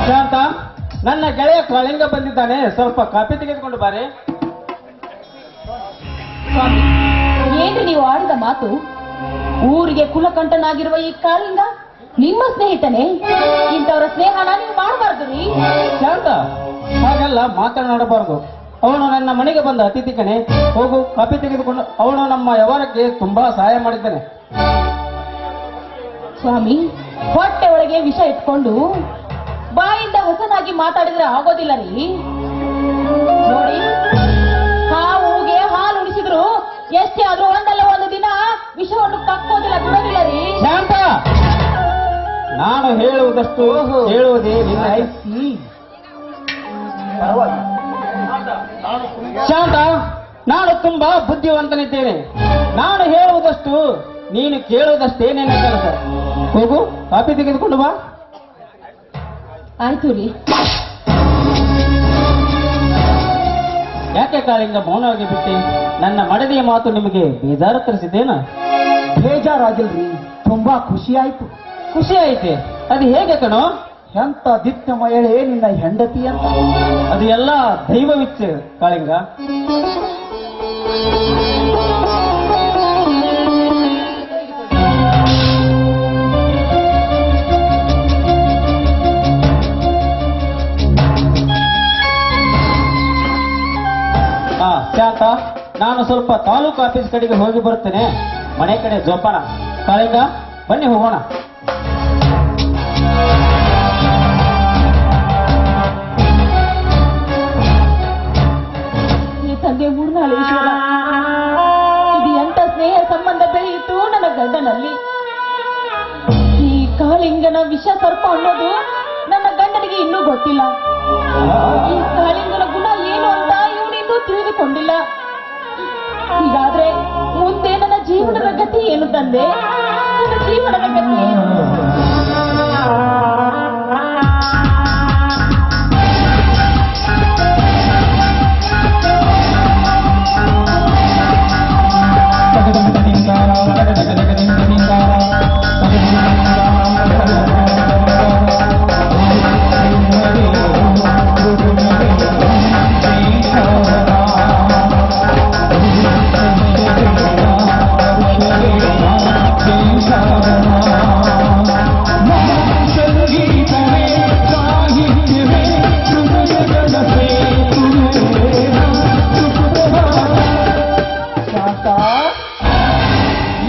ಶಾಂತ, ನನ್ನ ಗೆಳೆಯ ಕಾಳಿಂಗ ಬಂದಿದ್ದಾನೆ, ಸ್ವಲ್ಪ ಕಾಫಿ ತೆಗೆದುಕೊಂಡು ಬಾರೆ. ಸ್ವಾಮಿ, ಏನ್ರಿ ನೀವು ಆಡಿದ ಮಾತು? ಊರಿಗೆ ಕುಲಕಂಠನಾಗಿರುವ ಈ ಕಾಳಿಂಗ ನಿಮ್ಮ ಸ್ನೇಹಿತನೇ? ಇಂಥವರ ಸ್ನೇಹನ ನೀವು ಮಾಡಬಾರ್ದು ರೀ. ಶಾಂತ, ಹಾಗೆಲ್ಲ ಮಾತನಾಡಬಾರದು. ಅವನು ನನ್ನ ಮನೆಗೆ ಬಂದ ಅತಿಥಿ ಕಣೆ. ಹೋಗು, ಕಾಫಿ ತೆಗೆದುಕೊಂಡು. ಅವನು ನಮ್ಮ ವ್ಯವಹಾರಕ್ಕೆ ತುಂಬಾ ಸಹಾಯ ಮಾಡಿದ್ದಾನೆ. ಸ್ವಾಮಿ, ಹೊಟ್ಟೆ ಒಳಗೆ ವಿಷ ಇಟ್ಕೊಂಡು ಬಾಯಿಂದ ಹೊಸನಾಗಿ ಮಾತಾಡಿದ್ರೆ ಆಗೋದಿಲ್ಲ ರೀ. ನೋಡಿ, ಹಾವುಗೆ ಹಾಲು ಉಣಿಸಿದ್ರು ಎಷ್ಟೇ ಆದ್ರೂ ಒಂದಲ್ಲ ಒಂದು ದಿನ ವಿಷವನ್ನು ಕಕ್ಕೋದಿಲ್ಲ, ಬಿಡೋದಿಲ್ಲ ರೀ. ಶಾಂತ, ನಾನು ಹೇಳುವುದಷ್ಟು ಹೇಳುವುದೇ ನಿನ್ನ. ಶಾಂತ, ನಾನು ತುಂಬಾ ಬುದ್ಧಿವಂತನಿದ್ದೇನೆ. ನಾನು ಹೇಳುವುದಷ್ಟು ನೀನು ಕೇಳುವುದಷ್ಟೇ ನಿನ್ನ ಕೆಲಸ. ಹೋಗು, ಕಾಫಿ ತೆಗೆದುಕೊಂಡು ಬಾ. ಆಯ್ತು ರೀ. ಯಾಕೆ ಕಾಳಿಂಗ ಮೌನವಾಗಿ ಬಿಟ್ಟೆ? ನನ್ನ ಮಡದಿಯ ಮಾತು ನಿಮಗೆ ಬೇಜಾರು ತರಿಸಿದ್ದೇನ? ಬೇಜಾರಾಗಿಲ್ರಿ, ತುಂಬಾ ಖುಷಿ ಆಯ್ತು. ಖುಷಿ ಐತೆ? ಅದು ಹೇಗೆ ಕಣೋ? ಎಂತ ದಿಟ್ಟ ಮಹಿಳೆ ನಿನ್ನ ಹೆಂಡತಿ ಅಂತ. ಅದು ಎಲ್ಲ ದೈವವಿಚ್ಛೆ ಕಾಳಿಂಗ. ಶಾಂತ, ನಾನು ಸ್ವಲ್ಪ ತಾಲೂಕು ಆಫೀಸ್ ಕಡೆಗೆ ಹೋಗಿ ಬರುತ್ತೇನೆ. ಮನೆ ಕಡೆ ಜೋಪಾನ. ಕಾಳಿಂಗ, ಬನ್ನಿ ಹೋಗೋಣ. ಈ ತಂದೆ ಮೂರ್ನಾಳೇಶ್ವರ, ಇದು ಎಂತ ಸ್ನೇಹ ಸಂಬಂಧ ಬೆಳೆಯಿತು ನನ್ನ ಗಂಡನಲ್ಲಿ. ಈ ಕಾಳಿಂಗನ ವಿಷ ಸರ್ಪ ಅನ್ನೋದು ನನ್ನ ಗಂಡನಿಗೆ ಇನ್ನೂ ಗೊತ್ತಿಲ್ಲ. ಈ ಕಾಳಿಂಗನ ಗುಣ ಏನು ಅಂತ ಇವನಿನ್ನೂ ತಿಳಿದುಕೊಂಡಿಲ್ಲ. ಹೀಗಾದ್ರೆ ಮುಂದೆ ನನ್ನ ಜೀವನದ ಗತಿ ಏನು ತಂದೆ? ನನ್ನ ಜೀವನದ ಗತಿ ಏನು?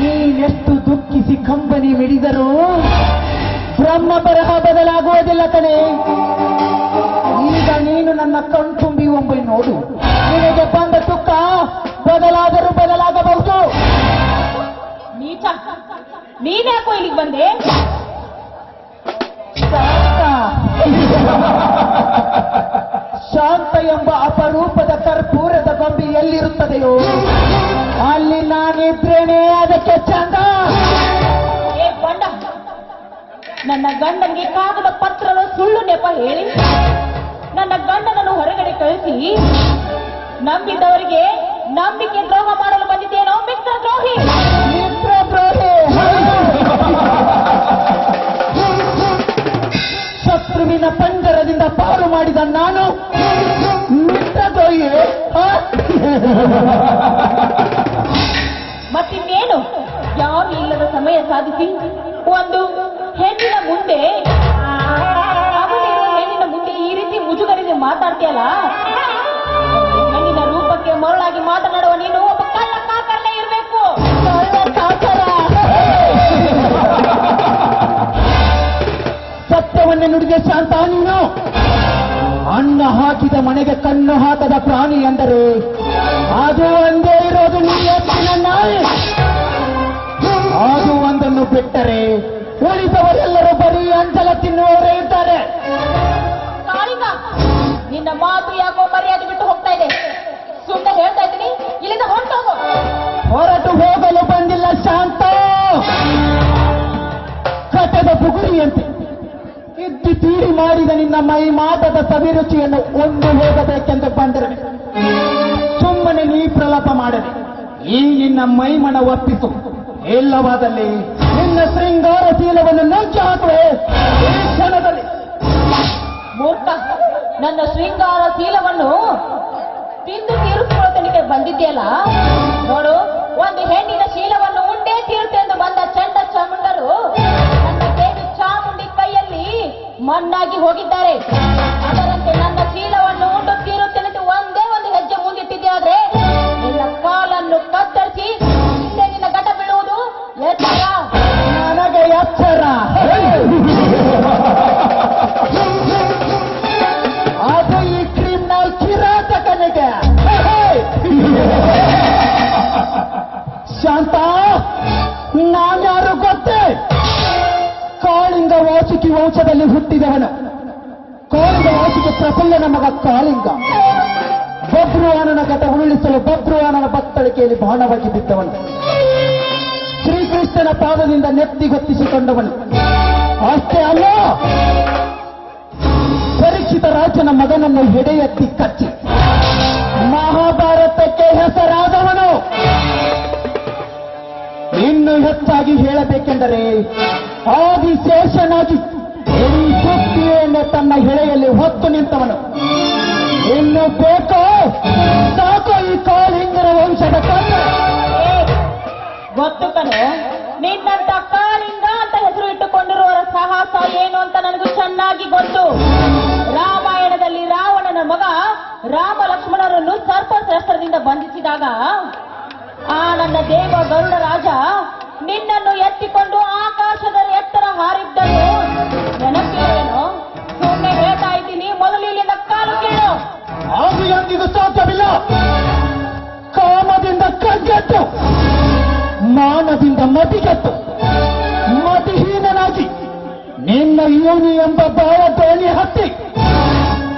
ನೀನೆಷ್ಟು ದುಃಖಿಸಿ ಕಂಬನಿ ಮಿಡಿದರೂ ಬ್ರಹ್ಮ ಬರಹ ಬದಲಾಗುವುದಿಲ್ಲ ಕಣೆ. ಈಗ ನೀನು ನನ್ನ ಕಣ್ತುಂಬಿ ಒಮ್ಮೆ ನೋಡು. ನಿನಗೆ ಬಂದ ದುಃಖ ಬದಲಾದರೂ ಬದಲಾಗಬಹುದು. ನೀಚ, ನೀನ್ಯಾಕೋ ಇಲ್ಲಿಗೆ ಬಂದೆ? ಶಾಂತ ಎಂಬ ಅಪರೂಪದ ಕರ್ಪೂರದ ಗೊಂಬೆ ಎಲ್ಲಿರುತ್ತದೆಯೋ ಅಲ್ಲಿ ನಾನಿದ್ರೇನೆ ಅದಕ್ಕೆ ಚಂದ. ಏ ಬಂಡ, ನನ್ನ ಗಂಡನಿಗೆ ಕಾಗದ ಪತ್ರದ ಸುಳ್ಳು ನೆಪ ಹೇಳಿ ನನ್ನ ಗಂಡನನ್ನು ಹೊರಗಡೆ ಕಳಿಸಿ ನಂಬಿದವರಿಗೆ ನಂಬಿಕೆ ದ್ರೋಹ ಮಾಡಲು ಬಂದಿದ್ದೇನೋ ಮಿತ್ರ ದ್ರೋಹಿ. ಮಿತ್ರ ದ್ರೋಹಿ, ಶತ್ರುವಿನ ಪಂಜರದಿಂದ ಪಾರು ಮಾಡಿದ ನಾನು ಮಿತ್ರ ದ್ರೋಹಿ. ಮತ್ತಿನ್ನೇನು? ಯಾರು ಇಲ್ಲದ ಸಮಯ ಸಾಧಿಸಿ ಒಂದು ಹೆಣ್ಣಿನ ಮುಂದೆ, ಅವನಿರುವ ಹೆಣ್ಣಿನ ಮುಂದೆ ಈ ರೀತಿ ಮುಜುಗರಿಗೆ ಮಾತಾಡ್ತೀಯಲ್ಲ? ಹೆಣ್ಣಿನ ರೂಪಕ್ಕೆ ಮರಳಾಗಿ ಮಾತನಾಡುವ ನೀನು ಒಬ್ಬ ಕಳ್ಳ ಕಾಕರನೇ ಇರಬೇಕು. ಸತ್ಯವನ್ನೇ ನುಡಿದ ಶಾಂತ ನೀನು. ಅನ್ನ ಹಾಕಿದ ಮನೆಗೆ ಕಣ್ಣು ಹಾಕದ ಪ್ರಾಣಿ ಎಂದರೆ ಅದು ಒಂದೇ ಇರೋದು ನಿನ್ನ ನಾಯಿ. ಅದು ಒಂದನ್ನು ಬಿಟ್ಟರೆ ಉಳಿದವರೆಲ್ಲರೂ ಬರೀ ಅಂಚಲ ತಿನ್ನುವವರೇ ಇದ್ದಾರೆ. ಕಾಳಿಂಗ, ನಿನ್ನ ಮಾತು ಯಾಕೋ ಮರ್ಯಾದೆ ಬಿಟ್ಟು ಹೋಗ್ತಾ ಇದೆ. ಸುಮ್ಮನೆ ಹೇಳ್ತಾ ಇದ್ದೀನಿ, ಇಲ್ಲಿಂದ ಹೊರಟೋಗು. ಹೊರಟು ಹೋಗಲು ಬಂದಿಲ್ಲ ಶಾಂತ. ಕಟದ ಬುಗುರಿಯಂತೆ ಇದ್ದು ತೀರಿ ಮಾಡಿದ ನಿನ್ನ ಮೈ ಮಾಟದ ಸವಿರುಚಿಯನ್ನು ಒಂದು ಹೋಗಬೇಕೆಂದು ಬಂದರೆ ಸುಮ್ಮನೆ ನೀ ಪ್ರಲಾಪ ಮಾಡದೆ ಈ ನಿನ್ನ ಮೈಮನ ಒಪ್ಪಿಸು. ಇಲ್ಲವಾದಲ್ಲಿ ನಿನ್ನ ಶೃಂಗಾರ ಶೀಲವನ್ನು ನುಂಚಿ ಹಾಕುವೆ ಈ ಕ್ಷಣದಲ್ಲಿ. ಮೂರ್ಖ, ನನ್ನ ಶೃಂಗಾರ ಶೀಲವನ್ನು ತಿಂದು ತೀರಿಸಿಕೊಳ್ಳೋದಕ್ಕೆ ಬಂದಿದೆಯಲ್ಲ. ನೋಡು, ಒಂದು ಹೆಣ್ಣಿನ ಶೀಲವನ್ನು ಉಂಡೇ ತೀರ್ತೆಂದು ಬಂದ ಚಂಡ ಚಾಮುಂಡರು ನನ್ನ ದೇವಿ ಚಾಮುಂಡಿ ಕೈಯಲ್ಲಿ ಮಣ್ಣಾಗಿ ಹೋಗಿದ್ದಾರೆ. ಅದರಂತೆ ನನ್ನ ಶೀಲವನ್ನು ಉಂಡು ತೀರುತ್ತೇನೆಂದು ಒಂದೇ ಒಂದು ಹೆಜ್ಜೆ ಮುಂದಿಟ್ಟಿದ್ದೆ. ಆದ್ರೆ ನಿನ್ನ ಕಾಲನ್ನು ಕತ್ತರಿಸಿ ಹಿಂದೆ ನಿನ್ನ ಘಟ ಬೀಳುವುದು ಎಚ್ಚರ. ನನಗೆ ಎಚ್ಚರ. ಅದು ಈ ಕ್ರಿಮಿನಲ್ ಕಿರಾತಕನಿಗೆ. ಶಾಂತ, ನಾನ್ಯಾರು ಗೊತ್ತೇ? ಕಾಳಿಂಗ ವಾಸುಕಿ ವಂಶದಲ್ಲಿ ಹುಟ್ಟಿದವನು. ಕಾಳಿಂಗ ವಾಸುಕಿ ಪ್ರಫುಲ್ಲನ ಮಗ ಕಾಳಿಂಗ. ಬಬ್ರುವಾನನ ಘಟ ಉರುಳಿಸಲು ಬಬ್ರುವಾನನ ಬತ್ತಳಿಕೆಯಲ್ಲಿ ಬಾಣವಾಗಿ ಬಿದ್ದವನು. ಶ್ರೀಕೃಷ್ಣನ ಪಾದದಿಂದ ನೆತ್ತಿಗೊತ್ತಿಸಿಕೊಂಡವನು. ಅಷ್ಟೇ ಅಲ್ಲ, ಪರೀಕ್ಷಿತ ರಾಜನ ಮಗನನ್ನು ಎಡೆಯತ್ತಿ ಕಚ್ಚಿ ಮಹಾಭಾರತಕ್ಕೆ ಹೆಸರಾದವನು. ಇನ್ನು ಹೆಚ್ಚಾಗಿ ಹೇಳಬೇಕೆಂದರೆ ಆದಿಶೇಷನಾಗಿ ಇಡೀ ಸೃಷ್ಟಿಯನ್ನು ತನ್ನ ಹೆಳೆಯಲ್ಲಿ ಹೊತ್ತು ನಿಂತವನು. ಇನ್ನು ಬೇಕೋ ಸಾಕೋ ಈ ಕಾಳಿಂಗನ ವಂಶದ ಕಥೆ. ಗೊತ್ತು ಕಣೆ, ನಿನ್ನಂತ ಕಾಳಿಂಗ ಅಂತ ಹೆಸರು ಇಟ್ಟುಕೊಂಡಿರುವವರ ಸಾಹಸ ಏನು ಅಂತ ನನಗೂ ಚೆನ್ನಾಗಿ ಗೊತ್ತು. ರಾಮಾಯಣದಲ್ಲಿ ರಾವಣನ ಮಗ ರಾಮ ಲಕ್ಷ್ಮಣರನ್ನು ಸರ್ಪಶಸ್ತ್ರದಿಂದ ಬಂಧಿಸಿದಾಗ ಆ ನನ್ನ ದೇವ ಗರುಡ ರಾಜ ನಿನ್ನನ್ನು ಎತ್ತಿಕೊಂಡು ಆಕಾಶದ ಎತ್ತರ ಹಾರಿದ್ದನ್ನು ನೆನಪಿರುವೇನೋ? ಸುಮ್ಮನೆ ಹೇಳ್ತಾ ಇದ್ದೀನಿ, ಮೊದಲು ಇಲ್ಲಿಂದ ಕಾಲು ಕೇಳು. ಅದು ಎಂದಿಗೂ ಸಾಧ್ಯವಿಲ್ಲ. ಕಾಮದಿಂದ ಕಗ್ಗಟ್ಟು, ಮಾನದಿಂದ ಮತಿಗೆಟ್ಟು, ಮತಿಹೀನನಾಗಿ ನಿನ್ನ ಯೋನಿ ಎಂಬ ಬಾಳ ದೋಣಿ ಹತ್ತಿ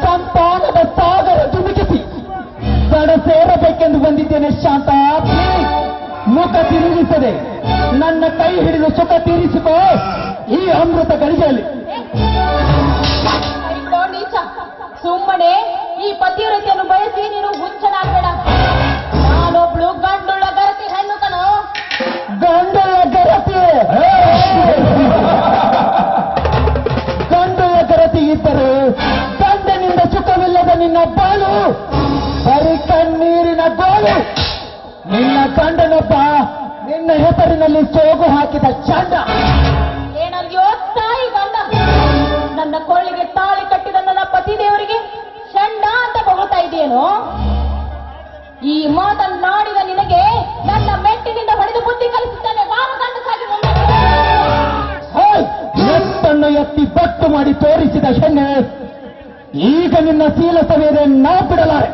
ಸಂತಾನದ ಸಾಗರ ಧುಮುಕಿಸಿ ದಡ ಸೇರಬೇಕೆಂದು ಬಂದಿದ್ದೇನೆ. ಶಾಂತ, ಮುಖ ತಿರುಗಿಸದೆ ನನ್ನ ಕೈ ಹಿಡಿದು ಸುಖ ತೀರಿಸಿಕೋ ಈ ಅಮೃತ ಗಳಿಗೆಯಲ್ಲಿ. ಅಯ್ಯೋ ನೀಚ, ಸುಮ್ಮನೆ ಈ ಪತಿವ್ರತೆಯನ್ನು ಬಯಸಿ ನೀನು ಹುಚ್ಚನಾಗಬೇಡ. ನಾನೊಬ್ಳು ಗಂಡುಳ್ಳ ಗರತಿ ಹೆಣ್ಣು ಕಣೋ. ಗಂಡುಳ ಗರತಿ, ಗಂಡುಳ ಗರತಿ ಇದ್ದರೆ ಗಂಡನಿಂದ ಸುಖವಿಲ್ಲದ ನಿನ್ನ ಬಾಳು ಬರೀ ಕಣ್ಣೀರಿನ ಗೋಳು. ನಿನ್ನ ಗಂಡನೊಬ್ಬ ನಿನ್ನ ಹೆಸರಿನಲ್ಲಿ ಸೋಗು ಹಾಕಿದ ಚಂಡ. ಏನಂದ್ಯೋ ತಾಯಿ ಗಂಡ? ನನ್ನ ಕೊಳ್ಳಿಗೆ ತಾಳಿ ಕಟ್ಟಿದ ನನ್ನ ಪತಿ ದೇವರಿಗೆ ಚಂಡ ಅಂತ ಬೊಗಳ್ತಾ ಇದೆಯೇನೋ? ಈ ಮಾತನ್ನಾಡಿದ ನಿನಗೆ ನನ್ನ ಮೆಟ್ಟಿನಿಂದ ಹೊಡೆದು ಬುದ್ಧಿ ಕಲಿಸುತ್ತಾನೆ. ಬಾರು ಗಂಡ ಸಾಗಿ ಎತ್ತನ್ನು ಎತ್ತಿ ಬಟ್ಟು ಮಾಡಿ ತೋರಿಸಿದ ಹೆಣ್ಣೆ, ಈಗ ನಿನ್ನ ಶೀಲ ಸವೇರೆ ನಾ ಬಿಡಲಾರೆ.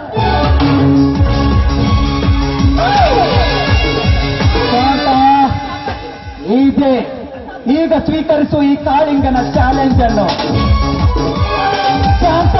ಇದೆ, ಈಗ ಸ್ವೀಕರಿಸು ಈ ಕಾಳಿಂಗನ ಚಾಲೆಂಜ್ ಅನ್ನು. ಶಾಂತ,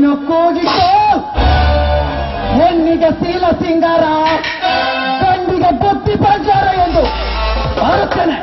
ನೀನು ಕೂಗಿಕೋ. ಹೆಣ್ಣಿಗೆ ಶೀಲ ಸಿಂಗಾರ, ಗಂಡಿಗೆ ಬುದ್ಧಿ ಸಂಚಾರ ಎಂದು ಬರುತ್ತೇನೆ.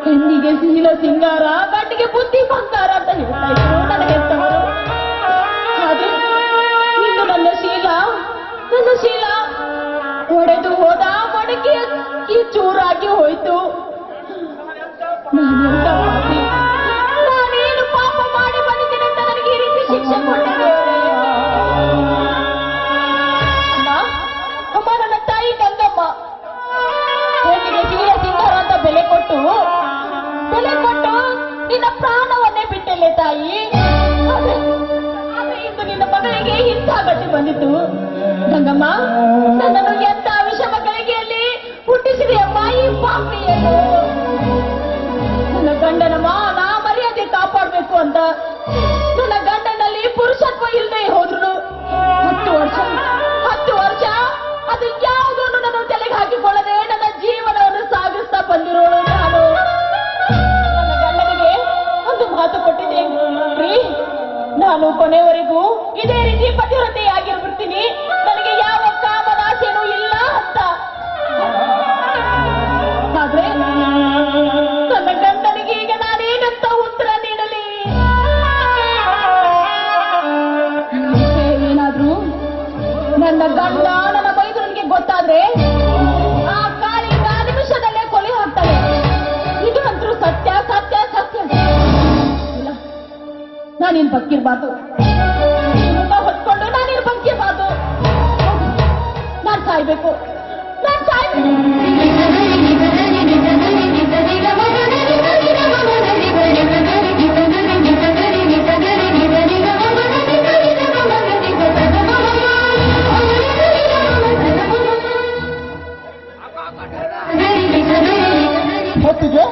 ಹೆಣ್ಣಿಗೆ ಶೀಲ ಸಿಂಗಾರ, ಗಂಡಿಗೆ ಬುದ್ಧಿ ಬಂಗಾರ ಅಂತ ಹೇಳ್ತಾ ಇದ್ರು ನನಗೆ ಎಂತವರು. ಆದ್ರೆ ಇಂದು ನನ್ನ ಶೀಲ ಒಡೆದು ಹೋದ, ಮಡಕೆ ಈ ಚೂರಾಗಿ ಹೋಯ್ತು. ನಾನೆಂತ ಪಾಪಿ, ನಾನೇನು ಪಾಪ ಮಾಡಿ ಬಂದಿದ್ದೇನೆ ಅಂತ ನನಗೆ ಈ ರೀತಿ ಶಿಕ್ಷೆ ಕೊಟ್ಟಿದ್ದೇನೆ. ಅಮ್ಮ, ನನ್ನ ತಾಯಿ ಗಂಗಮ್ಮ ಹೆಣ್ಣಿಗೆ ಶೀಲ ಸಿಂಗಾರ ಅಂತ ಬೆಲೆ ಕೊಟ್ಟು ನಿನ್ನ ಪ್ರಾಣವನ್ನೇ ಬಿಟ್ಟೆಲೆ ತಾಯಿ. ಆದ್ರೆ ಇಂದು ನಿನ್ನ ಮಗಳಿಗೆ ಇಂಥ ಗತಿ ಬಂದಿತ್ತು. ಗಂಗಮ್ಮ, ನನ್ನನ್ನು ಎಂತ ವಿಷಮ ಗಳಿಗೆಯಲ್ಲಿ ಹುಟ್ಟಿಸಿದೆಯಮ್ಮ ಈ ಪಾಪಿಯನ್ನು. ನನ್ನ ಗಂಡನ ಮಾನ ಮರ್ಯಾದೆ ಕಾಪಾಡಬೇಕು ಅಂತ ನನ್ನ ಗಂಡನಲ್ಲಿ ಪುರುಷತ್ವ ಇಲ್ಲದೆ ಹೋದ್ರು 10 ವರ್ಷ ಅದು ಯಾವುದನ್ನು ನನ್ನ ತಲೆಗೆ ಹಾಕಿಕೊಳ್ಳದೆ ನನ್ನ ಜೀವನವನ್ನು ಸಾಗಿಸ್ತಾ ಬಂದಿರೋಳು ನಾನು. ನನ್ನ ಗಂಡನಿಗೆ ಒಂದು ಮಾತು ಕೊಟ್ಟಿದ್ದೆ, ನಾನು ಕೊನೆವರೆಗೂ ಇದೇ ರೀತಿ ಪತಿವ್ರತೆಯಾಗಿರ್ಬಿಡ್ತೀನಿ, ನನಗೆ ಯಾವ ಕಾಮನಾಸೆನೂ ಇಲ್ಲ ಅಂತ. ಆದ್ರೆ ನನ್ನ ಗಂಡನಿಗೆ ಈಗ ನಾನೇನಂತ ಉತ್ತರ ನೀಡಲಿ? ಏನಾದ್ರೂ ನನ್ನ ಗಂಡ ನನ್ನ ಮೈದುನಿಗೆ ಗೊತ್ತಾದ್ರೆ ಆ ಕಾಲಿಂಗ ನಿಮಿಷದಲ್ಲೇ ಕೊಲೆ ಹಾಕ್ತಾನೆ. ಇದು ಅಂತೂ ಸತ್ಯ ಸತ್ಯ ಸತ್ಯ. ಇಲ್ಲ, ನಾನೇನ್ ಬದುಕಿರ್ಬಾರ್ದು, ಹೊತ್ಕೊಂಡು ನಾನೇನು ಬದುಕಿರ್ಬಾರ್ದು. ನಾನ್ ಸಾಯ್ಬೇಕು. ಹೊತ್ತಿಗೆ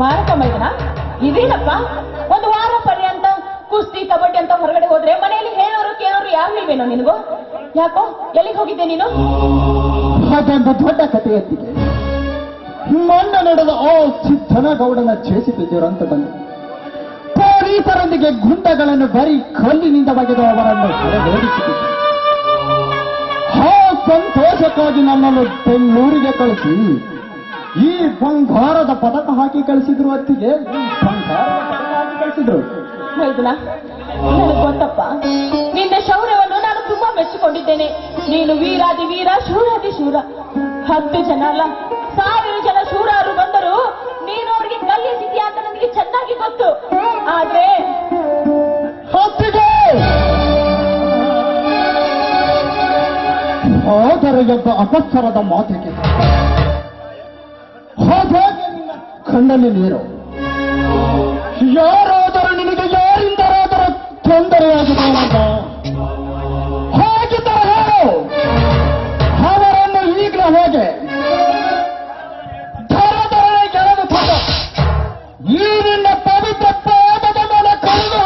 ಭಾರತ ಮೈದಾನ ಇದೇನಪ್ಪ? ಒಂದು ವಾರ ಪರ್ಯಂತ ಕುಸ್ತಿ ಕಬಡ್ಡಿ ಅಂತ ಹೊರಗಡೆ ಹೋದ್ರೆ ಮನೆಯಲ್ಲಿ ಹೇಳೋರು ಕೇಳೋರು ಯಾರು ಇಲ್ವೇನೋ ನಿನಗೂ? ಯಾಕೋ ಎಲ್ಲಿಗೆ ಹೋಗಿದ್ದೆ ನೀನು? ಅದೊಂದು ದೊಡ್ಡ ಕಥೆ ಎತ್ತಿಗೆ. ಮೊನ್ನೆ ನಡೆದ ಆ ಸಿದ್ದನಗೌಡನ ಚೇಸಿದ್ದುರಂತ ಬಂದು ಪೊಲೀಸರೊಂದಿಗೆ ಗುಂಡಗಳನ್ನು ಬರೀ ಕಲ್ಲಿನಿಂದ ಬಗೆದು ಅವರನ್ನು ಹೊರಗೋಡಿಸಿತು. ಆ ಸಂತೋಷಕ್ಕಾಗಿ ನನ್ನನ್ನು ಬೆಂಗಳೂರಿಗೆ ಕಳಿಸಿ ಈ ಬಂಗಾರದ ಪದಕ ಹಾಕಿ ಕಳಿಸಿದ್ರು. ಅತ್ತಿಗೆ ಬಂಗಾರದ ಪದಕ ಹಾಕಿ ಕಳಿಸಿದ್ರು. ಮೈದುನ, ನನಗೆ ಗೊತ್ತಪ್ಪ, ನಿನ್ನ ಶೌರ್ಯವನ್ನು ನಾನು ತುಂಬಾ ಮೆಚ್ಚಿಕೊಂಡಿದ್ದೇನೆ. ನೀನು ವೀರಾದಿ ವೀರ, ಶೂರಾದಿ ಶೂರ. 10 ಜನ ಅಲ್ಲ, 1000 ಜನ ಶೂರರು ಬಂದರು ನೀನು ಅವರಿಗೆ ಕಲ್ಲಿಸಿದ್ಯಾ ಅಂತ ನನಗೆ ಚೆನ್ನಾಗಿ ಗೊತ್ತು. ಆದ್ರೆ ಎಂಬ ಅಪಸ್ವರದ ಮಾತಿಗೆ ಹಾಗೆ ನಿನ್ನ ಕಣ್ಣಲ್ಲಿ ನೀರು. ಯಾರಾದರೂ ನಿನಗೆ ಯಾರಿಂದರಾದರೂ ತೊಂದರೆಯಾಗಿದೆ ಅಂತ ಹಾಗಿದ್ದರೆ ಹೇಳು, ಅವರನ್ನು ಈಗಲೇ ಹೋಗಿ ಧರಧರನೆ ಗೆಳೆದುಕೊಂಡು ಈ ನಿನ್ನ ಪವಿತ್ರ ಪಾದದ ಮೇಲೆ ಕಳೆದು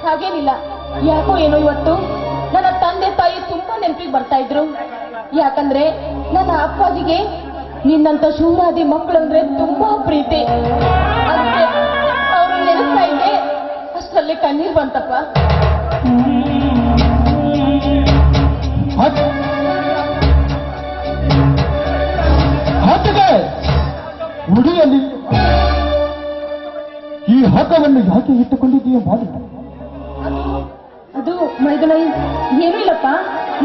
ಹಾಗೇನಿಲ್ಲ. ಯಾಕೋ ಏನೋ ಇವತ್ತು ನನ್ನ ತಂದೆ ತಾಯಿ ತುಂಬಾ ನೆನಪಿಗೆ ಬರ್ತಾ ಇದ್ರು. ಯಾಕಂದ್ರೆ ನನ್ನ ಅಪ್ಪಾಜಿಗೆ ನಿನ್ನಂತ ಶೂರಾದಿ ಮಕ್ಕಳು ಅಂದ್ರೆ ತುಂಬಾ ಪ್ರೀತಿ. ಅದಕ್ಕೆ ಅವರು ನೆನೆಸ್ತಾ ಇದ್ದೆ, ಅಷ್ಟರಲ್ಲಿ ಕಣ್ಣೀರ್ ಬಂತಪ್ಪ. ಮುಡಿಯಲ್ಲಿ ಈ ಹಗ್ಗವನ್ನು ಯಾಕೆ ಇಟ್ಟುಕೊಂಡಿದ್ದೀಯ ಮಾಡಿ? ಅದು ಮೈದುನ ಏನೂ ಇಲ್ಲಪ್ಪ,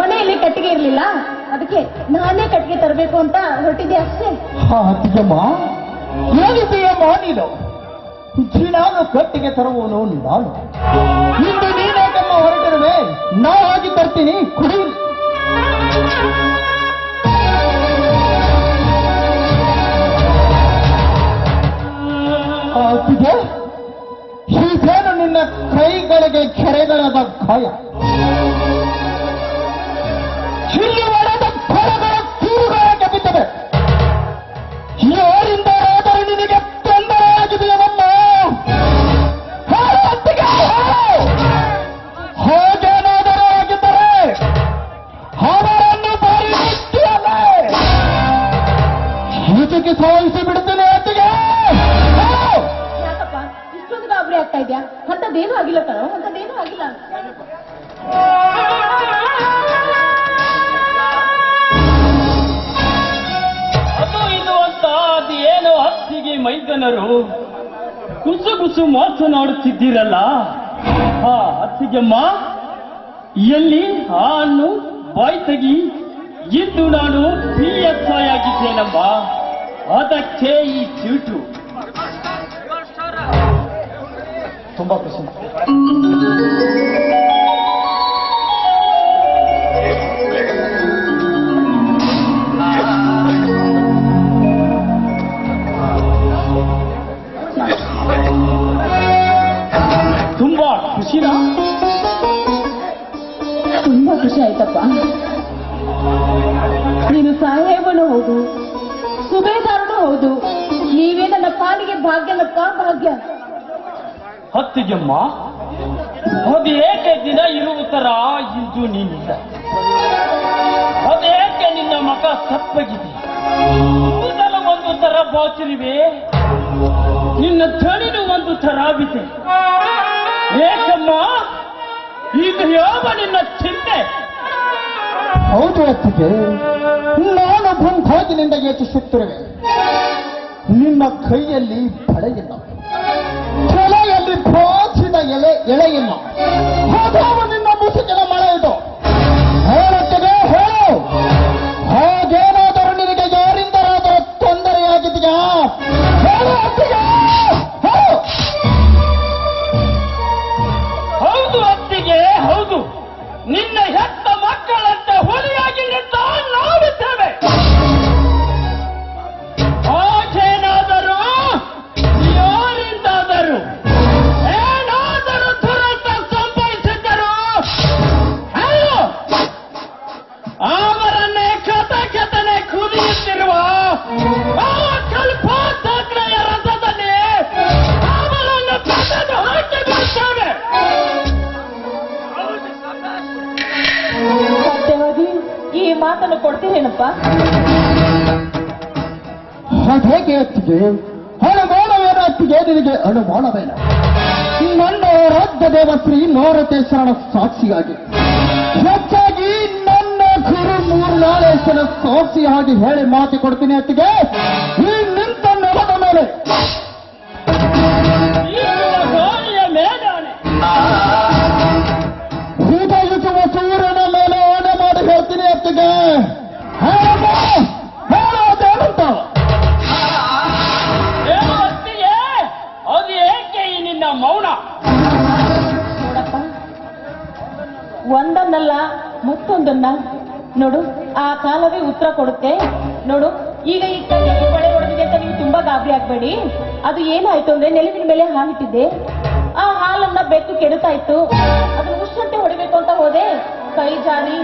ಮನೆಯಲ್ಲಿ ಕಟ್ಟಿಗೆ ಇರಲಿಲ್ಲ, ಅದಕ್ಕೆ ನಾನೇ ಕಟ್ಟಿಗೆ ತರಬೇಕು ಅಂತ ಹೊರಟಿದ್ದೆ ಅಷ್ಟೇ. ಅತ್ತಿಗೆಮ್ಮ, ಏನಿದೆಯಮ್ಮ ನೀನು? ದಿನಾನು ಕಟ್ಟಿಗೆ ತರುವವನು ನಾನು. ಇಂದು ನೀನೇಕಮ್ಮ ಹೊರಟಿರುವೆ, ನಾ ಹೋಗಿ ತರ್ತೀನಿ, ಕುಡಿಯಿರಿ. ಆತಿಗೆ ಹೀಗೇನು ನಿನ್ನ ಕೈಗಳಿಗೆ ಕೆರೆಗಳದ ಗಾಯ, ಇಲ್ಲಿ ಒಡೆದ ಕೊಳಗಳ ಕೂರುಗಳಿಗೆ ಬಿದ್ದಿವೆ. ಯಾರಿಂದಾದರೂ ನಿನಗೆ ತೊಂದರೆ ಆಗಿದೆಯವಮ್ಮ? ಹಾಗೇನಾದರೂ ಆಗಿದ್ದರೆ ಅವರನ್ನು ಬಾರಿ ಮುಟ್ಟಿಯಲ್ಲ ಈಚೆಗೆ ಸಾಯಿಸಿ ಬಿಡುತ್ತೇನೆ. ಅತ್ತಿಗೆ ಯಾಕಪ್ಪ ಇಷ್ಟೊಂದು ಗಾಬರಿ ಆಗ್ತಾ ಇದ್ಯಾ? ಅಂಥದ್ದೇನೂ ಆಗಿಲ್ಲ ಕಣೋ, ಅಂಥದ್ದೇನೂ ಆಗಿಲ್ಲ. ಅದು ಇದು ಅಂತ ಅದು ಏನೋ ಹತ್ತಿಗೆ ಮೈದನರು ಕುಸು ಕುಸು ಮಾತನಾಡುತ್ತಿದ್ದೀರಲ್ಲ. ಹಾ ಹತ್ತಿಗೆಮ್ಮ, ಎಲ್ಲಿ ಆ ಹಣ್ಣು ಬಾಯಿ ತೆಗಿ. ಇಂದು ನಾನು PSI ಆಗಿದ್ದೇನಮ್ಮ, ಅದಕ್ಕೆ ಈ ಚೀಟು. ತುಂಬಾ ಖುಷಿ. ತುಂಬಾ ಖುಷಿನಾ? ತುಂಬಾ ಖುಷಿ ಆಯ್ತಪ್ಪ. ನೀನು ಸಾಹೇಬನು ಹೌದು, ಸುಬೇದಾರನು ಹೌದು. ನೀವೇ ನನ್ನ ಪಾಲಿಗೆ ಭಾಗ್ಯನಪ್ಪ, ಭಾಗ್ಯ. ಹತ್ತಿಗೆಮ್ಮ, ಅದೇಕೆ ದಿನ ಇರುವುತ್ತರ ಇಂದು ನೀನಿಲ್ಲ? ಅದೇಕೆ ನಿನ್ನ ಮಗ ಸಪ್ಪಗಿದೆ? ಕೂದಲು ಒಂದು ತರ ಬಾಚಿರಿವೆ, ನಿನ್ನ ತಳಿನು ಒಂದು ತರ ಬಿದೆ. ಏಕಮ್ಮ, ಈಗ ಯಾವ ನಿನ್ನ ಚಿಂತೆ? ಹೌದು ಅತ್ತಿಗೆ, ನಾನು ಬಂಧಾಗಿನಿಂದ ಯೋಚಿಸುತ್ತಿರುವೆ. ನಿನ್ನ ಕೈಯಲ್ಲಿ ಬಳೆಯಿಲ್ಲ, ತಲೆಯಲ್ಲಿ ಬಾಚಿದ ಎಳೆಯಿಲ್ಲ. ಹಾಗಾವ ನಿನ್ನ ಮುಸುಕಿನ ಮಳೆ ಇದು. ಹೇಳುತ್ತದೆ, ಹೇಳು. ಹಾಗೇನಾದರೂ ನಿನಗೆ ಯಾರಿಂದಲಾದರೂ ತೊಂದರೆಯಾಗಿದೆಯಾ? ಹೇಳು ಅತ್ತಿಗೆ, ಹೇಳು. ಹೌದು ಅತ್ತಿಗೆ, ಹೌದು. ನಿನ್ನ ಹೆತ್ತ ಮಕ್ಕಳಂತೆ ಹುಲಿಯಾಗಿ ನಿಂತ ನಾವಿದ್ದೇವೆ. ಹಾಗೇನಾದರೂ ಯಾರಿಂದಾದರೂ ಏನಾದರೂ ದುರಂತ ಸಂಭವಿಸಿದ್ದರು ಅವರನ್ನೇ ಕಥನೆ ಕುದಿಯುತ್ತಿರುವ ಆ ಕಲ್ಪಾಗ್ನೆಯ ರಥದಲ್ಲಿ ಅವರನ್ನು ಕಥೆದು ಹಾಕಿಬಿಡ್ತೇವೆ. ಸತ್ಯವಾಗಿ ಈ ಮಾತನ್ನು ಕೊಡ್ತೀರೇನಪ್ಪ? ಹೇಗೆ ಅತ್ತಿಗೆ? ಅನುಮಾನವೇನ ಅತ್ತಿಗೆ? ನಿನಗೆ ಅನುಮಾನವೇನ? ನನ್ನ ರಾಜ್ಯ ದೇವಶ್ರೀ ನವರತೇಶ್ವರನ ಸಾಕ್ಷಿಯಾಗಿ, ಹೆಚ್ಚಾಗಿ ನನ್ನ ಗುರು ಮೂರ್ನಾಳೇಶ್ವರ ಸಾಕ್ಷಿಯಾಗಿ ಹೇಳಿ ಮಾತು ಕೊಡ್ತೀನಿ ಅತ್ತಿಗೆ. ಈ ನಿಂತ ನೆಲದ ಮೇಲೆ ಗಾಳಿಯ ಮೇಲಾನೆ ಹೀಗಿಸುವ ಸೂರ್ಯನ ಮೇಲೆ ಆಣೆ ಮಾಡಿ ಹೇಳ್ತೀನಿ ಅತ್ತಿಗೆ. ಹೇಳೋದೇನಂತ? ಹೇಳುವತ್ತಿಗೆ ಅದು ಏಕೆ ಈ ನಿನ್ನ ಮೌನ? ನೋಡಪ್ಪ, ಒಂದನ್ನಲ್ಲ ಮತ್ತೊಂದನ್ನ ನೋಡು, ಆ ಕಾಲವೇ ಉತ್ತರ ಕೊಡುತ್ತೆ. ನೋಡು, ಈಗ ಈ ಕೈಯಲ್ಲಿ ಬಳೆ ಹೊಡೆದಿದೆ ಅಂತ ನೀವು ತುಂಬಾ ಗಾಬರಿ ಆಗ್ಬೇಡಿ. ಅದು ಏನಾಯ್ತು ಅಂದ್ರೆ, ನೆಲವಿನ ಮೇಲೆ ಹಾಲಿಟ್ಟಿದ್ದೆ. ಆ ಹಾಲನ್ನ ಬೆಕ್ಕು ಕೆಡುತ್ತಾ ಇತ್ತು. ಅದನ್ನ ಉಷ್ಟಂತೆ ಹೊಡಿಬೇಕು ಅಂತ ಹೋದೆ, ಕೈ ಜಾರಿ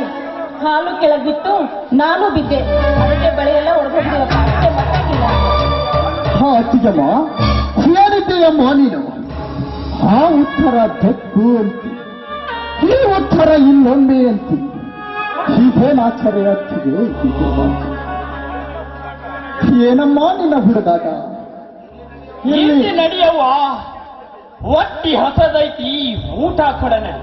ಹಾಲು ಕೆಳಗ್ ಬಿತ್ತು, ನಾನು ಬಿದ್ದೆ. ಅದಕ್ಕೆ ಬಳೆ ಎಲ್ಲ ಹೊಡೆದೋಗಿದ್ದೀವಪ್ಪ, ಅಷ್ಟೇ, ಮತ್ತಾಗಿಲ್ಲ. ಹಾ ಅತ್ತಿಗೆಮ್ಮ, ಹೇಳಿದ್ದೀಯಮ್ಮ ನೀನು. ಆ ಉತ್ತರ ಬೆಕ್ಕು ಅಂತಿ, ಈ ಉತ್ತರ ಇನ್ನೊಂದೇ ಅಂತಿ. ಹೀಗೇನು ಆಶ್ಚರ್ಯ ಅತ್ತಿಗೆ? ಏನಮ್ಮ ನಿನ್ನ ಹುಡುಗಾಟ? ಇಲ್ಲಿ ನಡೆಯವ್ವ, ಒಟ್ಟಿ ಹಸದೈತಿ ಊಟ ಕಡನೆ.